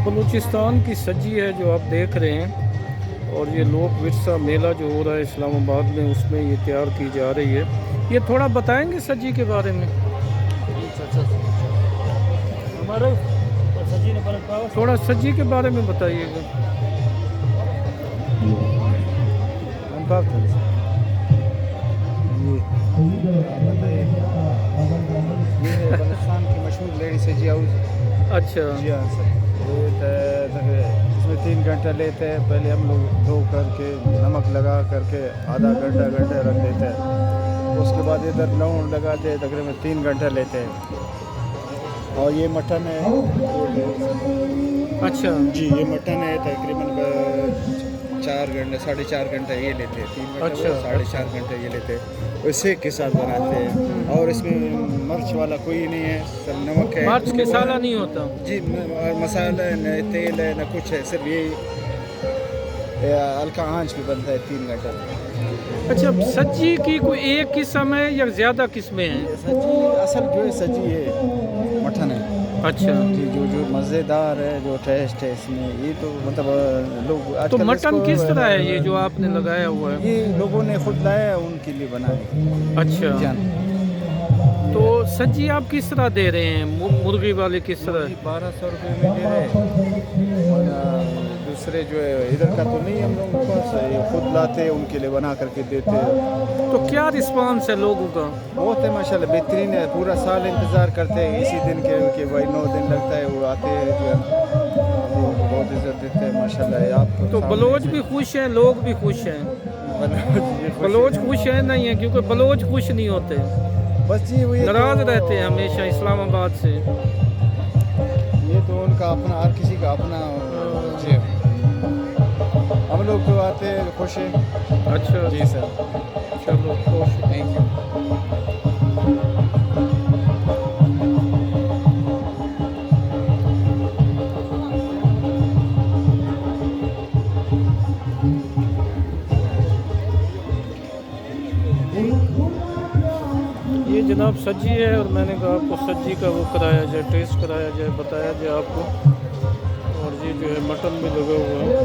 बलूचिस्तान की सज्जी है जो आप देख रहे हैं, और ये लोक विरसा मेला जो हो रहा है इस्लामाबाद में, उसमें ये तैयार की जा रही है। ये थोड़ा बताएंगे सज्जी के बारे में? थोड़ा सज्जी के बारे में बताइएगा। ये है बलूचिस्तान की मशहूर लेडी सजी हाउस। अच्छा। जी हाँ सर। इसमें 3 घंटे लेते हैं। पहले हम लोग धो करके नमक लगा करके आधा घंटा घंटे रख देते हैं। उसके बाद इधर लौंग लगाते हैं, तकरीबन 3 घंटे लेते हैं। और ये मटन है। अच्छा जी, ये मटन है, तकरीबन 4 घंटे 4.5 घंटे ये लेते हैं। 3 घंटे अच्छा। 4.5 घंटे ये लेते हैं। उसे के साथ बनाते हैं। और इसमें मिर्च वाला कोई नहीं है, सब नमक है। मिर्च मसाला नहीं होता? जी, और मसाला है न तेल है न कुछ है, सिर्फ ये हल्का आंच पे बनता है 3 घंटे। अच्छा, सज्जी की कोई एक किस्म है या ज़्यादा किस्में हैं? सजी असल जो है सजी है मटन है। अच्छा। जी, जो मज़ेदार है, जो टेस्ट है इसमें, ये तो मतलब लोग तो आजकल मटन इसको किस तरह है ये जो आपने लगाया हुआ है? ये लोगों ने खुद लाया है, उनके लिए बनाया। अच्छा। जान तो सज्जी आप किस तरह दे रहे हैं? मुर्गी वाले किस तरह? 1200 रुपये में दे रहे हैं। और दूसरे जो है इधर का तो नहीं, हम लोग के पास ये खुद लाते हैं, उनके लिए बना करके देते हैं। तो क्या रिस्पांस है लोगों का? बहुत है माशाल्लाह, बेहतरीन है। पूरा साल इंतज़ार करते हैं इसी दिन के भाई 9 दिन लगता है, वो आते हैं जो है, वो बहुत इज्जत देते हैं माशाल्लाह। आप तो बलोच भी खुश हैं, लोग भी खुश हैं? बलोच खुश है नहीं है, क्योंकि बलोच खुश नहीं होते, बस जी, वो नाराज रहते हैं हमेशा इस्लामाबाद से। ये तो उनका अपना, हर किसी का अपना। जी, हम लोग तो आते हैं खुश हैं। अच्छा जी सर। चलो खुश। Thank you. ये जनाब सज्जी है, और मैंने कहा आपको सज्जी का वो कराया जाए, टेस्ट कराया जाए, बताया जाए आपको। और ये जो है मटन भी लगा हुआ है।